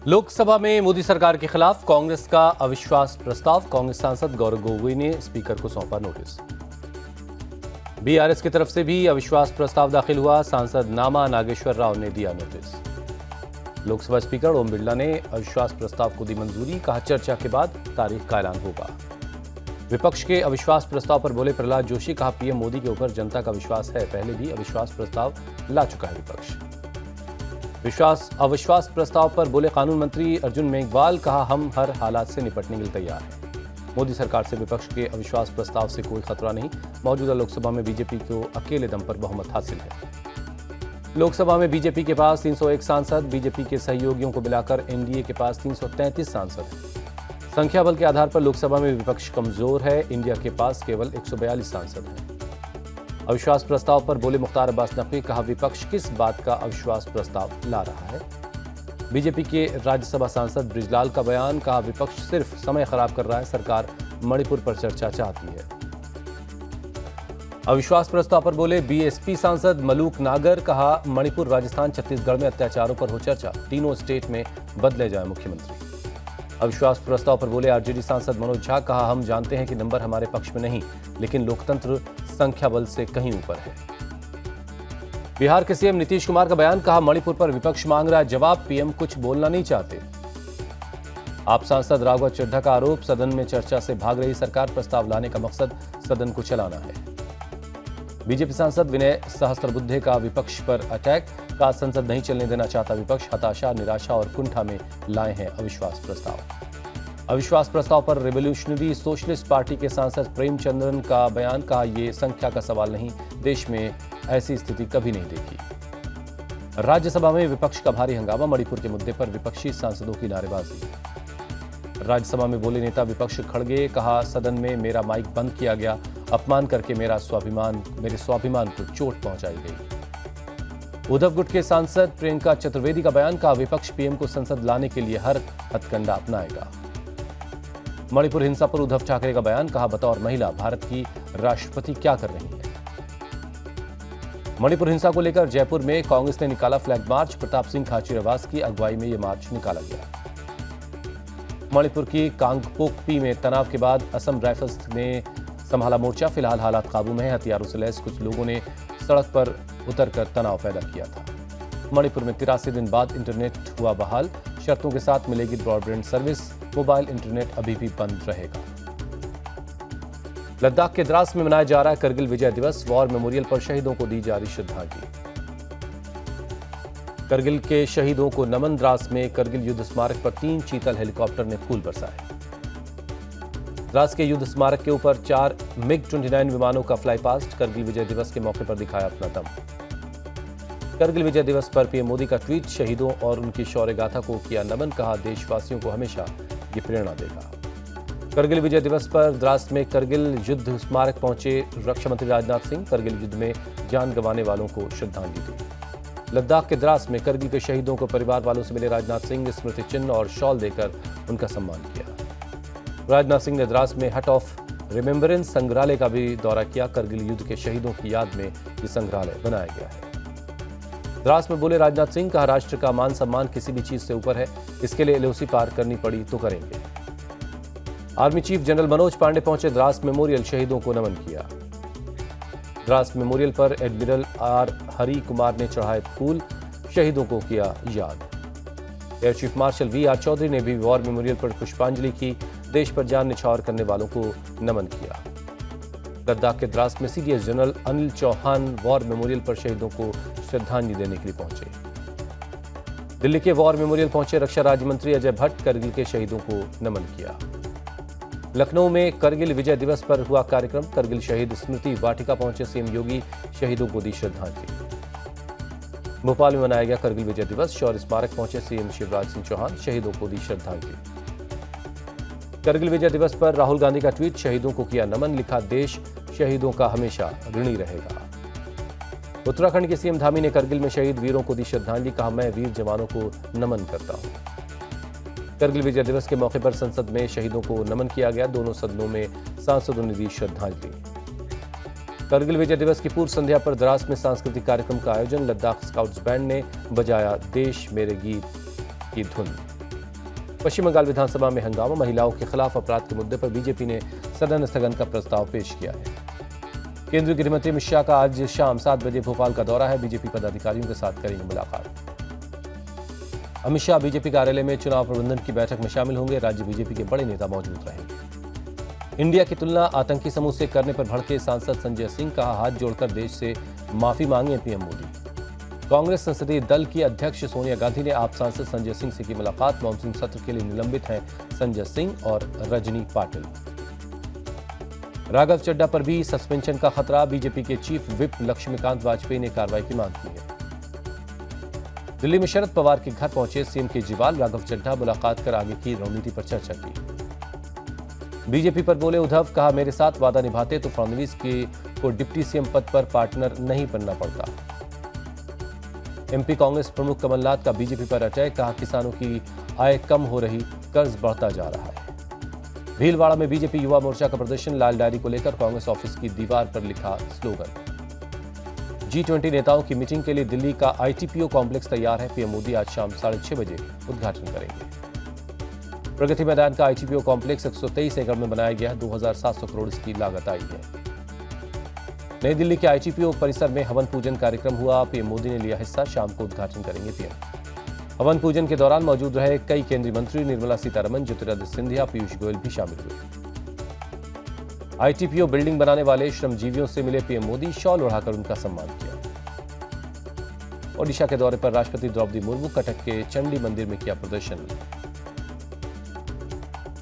लोकसभा में मोदी सरकार के खिलाफ कांग्रेस का अविश्वास प्रस्ताव। कांग्रेस सांसद गौरव गोगोई ने स्पीकर को सौंपा नोटिस। बीआरएस की तरफ से भी अविश्वास प्रस्ताव दाखिल हुआ। सांसद नामा नागेश्वर राव ने दिया नोटिस। लोकसभा स्पीकर ओम बिरला ने अविश्वास प्रस्ताव को दी मंजूरी। कहा, चर्चा के बाद तारीख का ऐलान होगा। विपक्ष के अविश्वास प्रस्ताव पर बोले प्रहलाद जोशी। कहा, पीएम मोदी के ऊपर जनता का विश्वास है। पहले भी अविश्वास प्रस्ताव ला चुका है विपक्ष। अविश्वास प्रस्ताव पर बोले कानून मंत्री अर्जुन मेघवाल। कहा, हम हर हालात से निपटने के लिए तैयार हैं। मोदी सरकार से विपक्ष के अविश्वास प्रस्ताव से कोई खतरा नहीं। मौजूदा लोकसभा में बीजेपी को अकेले दम पर बहुमत हासिल है। लोकसभा में बीजेपी के पास 301 सांसद, बीजेपी के सहयोगियों को मिलाकर एनडीए के पास 333 सांसद हैं। संख्या बल के आधार पर लोकसभा में विपक्ष कमजोर है। इंडिया के पास केवल 142 सांसद हैं। अविश्वास प्रस्ताव पर बोले मुख्तार अब्बास नकवी। कहा, विपक्ष किस बात का अविश्वास प्रस्ताव ला रहा है। बीजेपी के राज्यसभा सांसद ब्रिजलाल का बयान। कहा, विपक्ष सिर्फ समय खराब कर रहा है। सरकार मणिपुर पर चर्चा चाहती है। अविश्वास प्रस्ताव पर बोले बीएसपी सांसद मलूक नागर। कहा, मणिपुर, राजस्थान, छत्तीसगढ़ में अत्याचारों पर हो चर्चा। तीनों स्टेट में बदले जाए मुख्यमंत्री। अविश्वास प्रस्ताव पर बोले आरजेडी सांसद मनोज झा। कहा, हम जानते हैं कि नंबर हमारे पक्ष में नहीं, लेकिन लोकतंत्र संख्या बल से कहीं ऊपर है। बिहार के सीएम नीतीश कुमार का बयान। कहा, मणिपुर पर विपक्ष मांग रहा है जवाब। पीएम कुछ बोलना नहीं चाहते। आप सांसद राघव चड्ढा का आरोप। सदन में चर्चा से भाग रही सरकार। प्रस्ताव लाने का मकसद सदन को चलाना है। बीजेपी सांसद विनय सहस्त्रबुद्धे का विपक्ष पर अटैक। का संसद नहीं चलने देना चाहता विपक्ष। हताशा, निराशा और कुंठा में लाए हैं अविश्वास प्रस्ताव। अविश्वास प्रस्ताव पर रिवोल्यूशनरी सोशलिस्ट पार्टी के सांसद प्रेमचंद्रन का बयान। कहा, ये संख्या का सवाल नहीं, देश में ऐसी स्थिति कभी नहीं देखी। राज्यसभा में विपक्ष का भारी हंगामा। मणिपुर के मुद्दे पर विपक्षी सांसदों की नारेबाजी। राज्यसभा में बोले नेता विपक्ष खड़गे। कहा, सदन में मेरा माइक बंद किया गया। अपमान करके मेरे स्वाभिमान को चोट पहुंचाई गई। उद्धव गुट के सांसद प्रियंका चतुर्वेदी का बयान। कहा, विपक्ष पीएम को संसद लाने के लिए हर हथकंडा अपनाएगा। मणिपुर हिंसा पर उद्धव ठाकरे का बयान। कहा, बतौर महिला भारत की राष्ट्रपति क्या कर रही है। मणिपुर हिंसा को लेकर जयपुर में कांग्रेस ने निकाला फ्लैग मार्च। प्रताप सिंह खाचरियावास की अगुवाई में यह मार्च निकाला गया। मणिपुर की कांगपोकपी में तनाव के बाद असम राइफल्स ने संभाला मोर्चा। फिलहाल हालात काबू में है। हथियारों से लैस कुछ लोगों ने सड़क पर उतरकर तनाव पैदा किया था। मणिपुर में 83 दिन बाद इंटरनेट हुआ बहाल। शर्तों के साथ मिलेगी ब्रॉडबैंड सर्विस। मोबाइल इंटरनेट अभी भी बंद रहेगा। लद्दाख के द्रास में मनाया जा रहा है करगिल विजय दिवस। वॉर मेमोरियल पर शहीदों को दी जा रही श्रद्धांजलि। करगिल के शहीदों को नमन। द्रास में करगिल युद्ध स्मारक पर 3 चीतल हेलीकॉप्टर ने फूल बरसाए। द्रास के युद्ध स्मारक के ऊपर 4 MiG-29 विमानों का फ्लाई पास्ट। करगिल विजय दिवस के मौके पर दिखाया अपना दम। करगिल विजय दिवस पर पीएम मोदी का ट्वीट। शहीदों और उनकी शौर्य गाथा को किया नमन। कहा, देशवासियों को हमेशा ये प्रेरणा देगा। करगिल विजय दिवस पर द्रास में करगिल युद्ध स्मारक पहुंचे रक्षा मंत्री राजनाथ सिंह। करगिल युद्ध में जान गंवाने वालों को श्रद्धांजलि दी। लद्दाख के द्रास में करगिल के शहीदों को परिवार वालों से मिले राजनाथ सिंह। स्मृति चिन्ह और शॉल देकर उनका सम्मान किया। राजनाथ सिंह ने द्रास में हट ऑफ रिमेम्बरेंस संग्रहालय का भी दौरा किया। करगिल युद्ध के शहीदों की याद में ये संग्रहालय बनाया गया है। द्रास में बोले राजनाथ सिंह। कहा, राष्ट्र का मान सम्मान किसी भी चीज से ऊपर है। इसके लिए एलओसी पार करनी पड़ी तो करेंगे। Army chief general Manoj Pande पहुंचे द्रास मेमोरियल। शहीदों को नमन किया। द्रास मेमोरियल पर एडमिरल आर हरि कुमार ने चढ़ाए फूल। शहीदों को किया याद। Air chief marshal V R. Chaudhary ने भी वॉर मेमोरियल पर पुष्पांजलि की। देश पर जान न्यौछावर करने वालों को नमन किया। लद्दाख के द्रास में CDS general Anil Chauhan war memorial पर शहीदों को श्रद्धांजलि देने के लिए पहुंचे। दिल्ली के वॉर मेमोरियल पहुंचे रक्षा राज्य मंत्री अजय भट्ट। करगिल के शहीदों को नमन किया। लखनऊ में करगिल विजय दिवस पर हुआ कार्यक्रम। करगिल शहीद स्मृति वाटिका पहुंचे सीएम योगी। शहीदों को दी श्रद्धांजलि। भोपाल में मनाया गया करगिल विजय दिवस। शौर्य स्मारक पहुंचे सीएम शिवराज सिंह चौहान। शहीदों को दी श्रद्धांजलि। करगिल विजय दिवस पर राहुल गांधी का ट्वीट। शहीदों को किया नमन। लिखा, देश शहीदों का हमेशा ऋणी रहेगा। उत्तराखंड के सीएम धामी ने करगिल में शहीद वीरों को दी श्रद्धांजलि। कहा, मैं वीर जवानों को नमन करता हूं। करगिल विजय दिवस के मौके पर संसद में शहीदों को नमन किया गया। दोनों सदनों में सांसदों ने दी श्रद्धांजलि। करगिल विजय दिवस की पूर्व संध्या पर द्रास में सांस्कृतिक कार्यक्रम का आयोजन। लद्दाख स्काउट्स बैंड ने बजाया देश मेरे गीत की धुन। पश्चिम बंगाल विधानसभा में हंगामा, महिलाओं के खिलाफ अपराध के मुद्दे पर बीजेपी ने सदन स्थगन का प्रस्ताव पेश किया है। केंद्रीय गृह मंत्री अमित शाह का आज शाम 7 बजे भोपाल का दौरा है। बीजेपी पदाधिकारियों के साथ करेंगे मुलाकात। अमित शाह बीजेपी कार्यालय में चुनाव प्रबंधन की बैठक में शामिल होंगे। राज्य बीजेपी के बड़े नेता मौजूद रहेंगे। इंडिया की तुलना आतंकी समूह से करने पर भड़के सांसद संजय सिंह, कहा हाथ जोड़कर देश से माफी मांगे पीएम मोदी। कांग्रेस संसदीय दल की अध्यक्ष सोनिया गांधी ने आप सांसद संजय सिंह से की मुलाकात। मॉनसून सत्र के लिए निलंबित हैं संजय सिंह और रजनी पाटिल। राघव चड्ढा पर भी सस्पेंशन का खतरा, बीजेपी के चीफ विप लक्ष्मीकांत वाजपेयी ने कार्रवाई की मांग की है। दिल्ली में शरद पवार के घर पहुंचे सीएम केजरीवाल, राघव चड्ढा मुलाकात कर आगे की रणनीति पर चर्चा की। बीजेपी पर बोले उद्धव, कहा मेरे साथ वादा निभाते तो फडणवीस को डिप्टी सीएम पद पर पार्टनर नहीं बनना पड़ता। एमपी कांग्रेस प्रमुख कमलनाथ का बीजेपी पर अटैक, कहा किसानों की आय कम हो रही, कर्ज बढ़ता जा रहा है। भीलवाड़ा में बीजेपी युवा मोर्चा का प्रदर्शन, लाल डायरी को लेकर कांग्रेस ऑफिस की दीवार पर लिखा स्लोगन। G20 नेताओं की मीटिंग के लिए दिल्ली का ITPO कॉम्प्लेक्स तैयार है। पीएम मोदी आज शाम 6:30 बजे उद्घाटन करेंगे। प्रगति मैदान का ITPO कॉम्प्लेक्स 123 एकड़ में बनाया गया है। 2700 करोड़ इसकी लागत आई है। नई दिल्ली के ITPO परिसर में हवन पूजन कार्यक्रम हुआ। पीएम मोदी ने लिया हिस्सा, शाम को उद्घाटन करेंगे पीएम। हवन पूजन के दौरान मौजूद रहे कई केंद्रीय मंत्री, निर्मला सीतारमण, ज्योतिरादित्य सिंधिया, पीयूष गोयल भी शामिल हुए। ITPO बिल्डिंग बनाने वाले श्रमजीवियों से मिले पीएम मोदी, शॉल ओढ़ाकर उनका सम्मान किया। ओडिशा के दौरे पर राष्ट्रपति द्रौपदी मुर्मू, कटक के चंडी मंदिर में किया प्रदर्शन।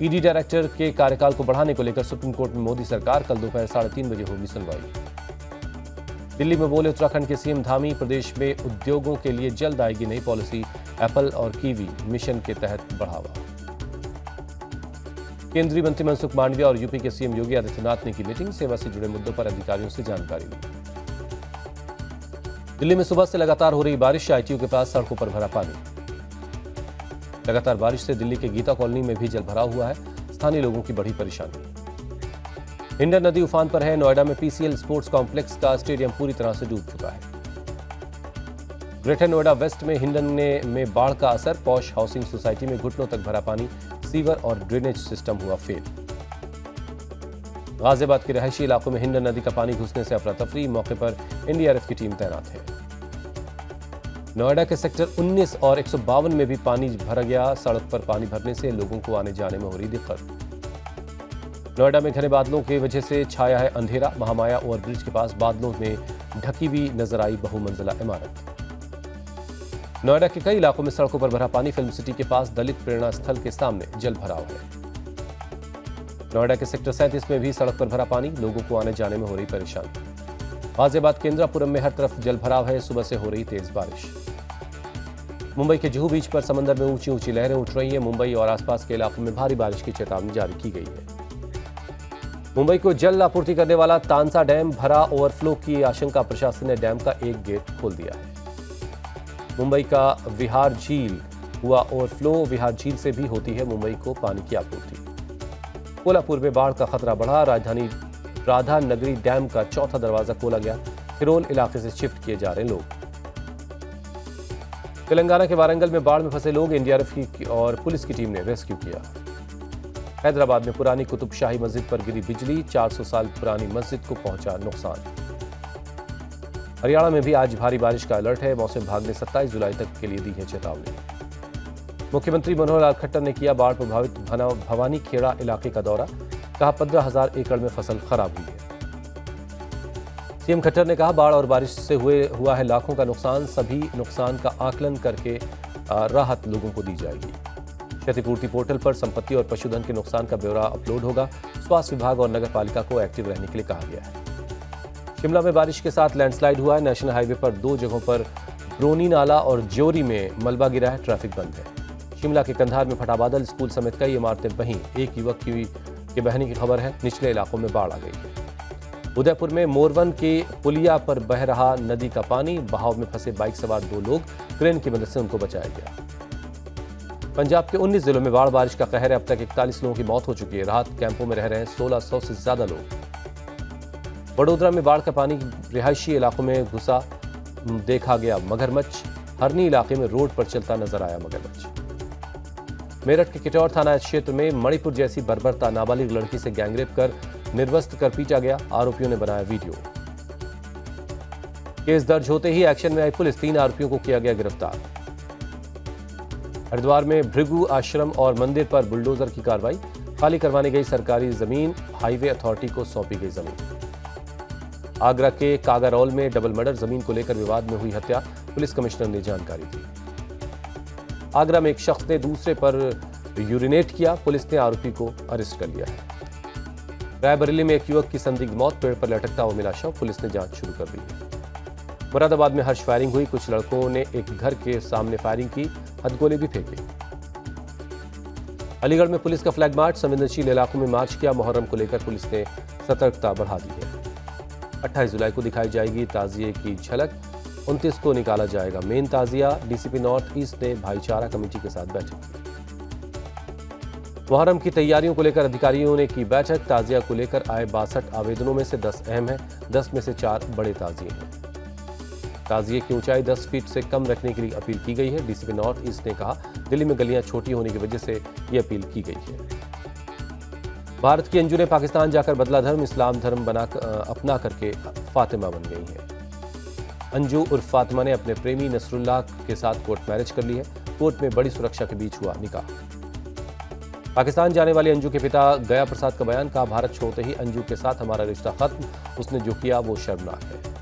ईडी डायरेक्टर के कार्यकाल को बढ़ाने को लेकर सुप्रीम कोर्ट में मोदी सरकार, कल दोपहर 3:30 बजे होगी सुनवाई। दिल्ली में बोले उत्तराखंड के सीएम धामी, प्रदेश में उद्योगों के लिए जल्द आएगी नई पॉलिसी, एप्पल और कीवी मिशन के तहत बढ़ावा। केंद्रीय मंत्री मनसुख मांडविया और यूपी के सीएम योगी आदित्यनाथ ने की मीटिंग, सेवा से जुड़े मुद्दों पर अधिकारियों से जानकारी ली। दिल्ली में सुबह से लगातार हो रही बारिश, ITO के पास सड़कों पर भरा पानी। लगातार बारिश से दिल्ली के गीता कॉलोनी में भी जलभराव हुआ है, स्थानीय लोगों की बड़ी परेशानी। हिंडन नदी उफान पर है। नोएडा में PCL स्पोर्ट्स कॉम्प्लेक्स का स्टेडियम पूरी तरह से डूब चुका है। ग्रेटर नोएडा वेस्ट में हिंडन में बाढ़ का असर, पॉश हाउसिंग सोसाइटी में घुटनों तक भरा पानी, सीवर और ड्रेनेज सिस्टम हुआ फेल। गाजियाबाद के रहायशी इलाकों में हिंडन नदी का पानी घुसने से अफरा तफरी, मौके पर NDRF की टीम तैनात है। नोएडा के सेक्टर 19 और 152 में भी पानी भर गया। सड़क पर पानी भरने से लोगों को आने जाने में हो रही दिक्कत। नोएडा में घने बादलों की वजह से छाया है अंधेरा। महामाया ओवरब्रिज के पास बादलों में ढकी हुई नजर आई बहुमंजिला इमारत। नोएडा के कई इलाकों में सड़कों पर भरा पानी। फिल्म सिटी के पास दलित प्रेरणा स्थल के सामने जल भराव है। नोएडा के सेक्टर 37 में भी सड़क पर भरा पानी, लोगों को आने जाने में हो रही परेशानी। गाजियाबाद केंद्रापुरम में हर तरफ जल भराव है। सुबह से हो रही तेज बारिश। मुंबई के जुहू बीच पर समंदर में ऊंची ऊंची लहरें उठ रही हैं। मुंबई और आसपास के इलाकों में भारी बारिश की चेतावनी जारी की गई है। मुंबई को जल आपूर्ति करने वाला तानसा डैम भरा, ओवरफ्लो की आशंका, प्रशासन ने डैम का एक गेट खोल दिया है। मुंबई का विहार झील हुआ ओवरफ्लो, विहार झील से भी होती है मुंबई को पानी की आपूर्ति। कोल्हापुर में बाढ़ का खतरा बढ़ा, राजधानी राधा नगरी डैम का चौथा दरवाजा खोला गया। खिरोल इलाके से शिफ्ट किए जा रहे लोग। तेलंगाना के वारंगल में बाढ़ में फंसे लोग, NDRF की और पुलिस की टीम ने रेस्क्यू किया। हैदराबाद में पुरानी कुतुब शाही मस्जिद पर गिरी बिजली, 400 साल पुरानी मस्जिद को पहुंचा नुकसान। हरियाणा में भी आज भारी बारिश का अलर्ट है। मौसम विभाग ने 27 जुलाई तक के लिए दी है चेतावनी। मुख्यमंत्री मनोहर लाल खट्टर ने किया बाढ़ प्रभावित भवानी खेड़ा इलाके का दौरा, कहा 15,000 एकड़ में फसल खराब हुई है। सीएम खट्टर ने कहा बाढ़ और बारिश से हुआ है लाखों का नुकसान, सभी नुकसान का आकलन करके राहत लोगों को दी जाएगी। क्षतिपूर्ति पोर्टल पर संपत्ति और पशुधन के नुकसान का ब्यौरा अपलोड होगा। स्वास्थ्य विभाग और नगर पालिका को एक्टिव रहने के लिए कहा गया है। शिमला में बारिश के साथ लैंडस्लाइड हुआ है। नेशनल हाईवे पर 2 जगहों पर ब्रोनी नाला और ज्योरी में मलबा गिरा है, ट्रैफिक बंद है। शिमला के कंधार में फटा बादल, स्कूल समेत कई इमारतें बहीं, एक युवक के बहने की खबर है। निचले इलाकों में बाढ़ आ गई है। उदयपुर में मोरवन के पुलिया पर बह रहा नदी का पानी, बहाव में फंसे बाइक सवार 2 लोग, क्रेन की मदद से उनको बचाया गया। पंजाब के 19 जिलों में बाढ़ बारिश का कहर है। अब तक 41 लोगों की मौत हो चुकी है। राहत कैंपों में रह रहे हैं 1600 से ज्यादा लोग। वडोदरा में बाढ़ का पानी रिहायशी इलाकों में घुसा, देखा गया मगरमच्छ। हरनी इलाके में रोड पर चलता नजर आया मगरमच्छ। मेरठ के किटौर थाना क्षेत्र में मणिपुर जैसी बर्बरता, नाबालिग लड़की से गैंगरेप कर निर्वस्त्र कर पीटा गया, आरोपियों ने बनाया वीडियो। केस दर्ज होते ही एक्शन में आई पुलिस, 3 आरोपियों को किया गया गिरफ्तार। हरिद्वार में भृगु आश्रम और मंदिर पर बुलडोजर की कार्रवाई, खाली करवाने गई सरकारी जमीन, हाईवे अथॉरिटी को सौंपी गई जमीन। आगरा के कागारौल में डबल मर्डर, जमीन को लेकर विवाद में हुई हत्या, पुलिस कमिश्नर ने जानकारी दी। आगरा में एक शख्स ने दूसरे पर यूरिनेट किया, पुलिस ने आरोपी को अरेस्ट कर लिया है। रायबरेली में एक युवक की संदिग्ध मौत, पेड़ पर लटकता हुआ मिला शव, पुलिस ने जांच शुरू कर दी है। मुरादाबाद में हर्ष फायरिंग हुई, कुछ लड़कों ने एक घर के सामने फायरिंग की, हथगोले भी फेंके। अलीगढ़ में पुलिस का फ्लैग मार्च, संवेदनशील इलाकों में मार्च किया, मुहर्रम को लेकर पुलिस ने सतर्कता बढ़ा दी है। 28 जुलाई को दिखाई जाएगी ताजिए की झलक, 29 को निकाला जाएगा मेन ताजिया। डीसीपी नॉर्थ ईस्ट ने भाईचारा कमेटी के साथ बैठक की। मुहर्रम की तैयारियों को लेकर अधिकारियों ने की बैठक, ताजिया को लेकर आए 62 आवेदनों में से 10 अहम हैं, 10 में से 4 बड़े ताजिए हैं। ताजिए की ऊंचाई 10 फीट से कम रखने के लिए अपील की गई है। डीसीपी नॉर्थ ईस्ट ने कहा, दिल्ली में गलियां छोटी होने की वजह से ये अपील की गई है। भारत की अंजू ने पाकिस्तान जाकर बदला धर्म, इस्लाम धर्म अपना करके फातिमा बन गई है। अंजू उर्फ फातिमा ने अपने प्रेमी नसरुल्लाह के साथ कोर्ट मैरिज कर ली है। कोर्ट में बड़ी सुरक्षा के बीच हुआ निकाह। पाकिस्तान जाने वाली अंजू के पिता गया प्रसाद का बयान, कहा भारत छोड़ते ही अंजू के साथ हमारा रिश्ता खत्म, उसने जो किया वो शर्मनाक है।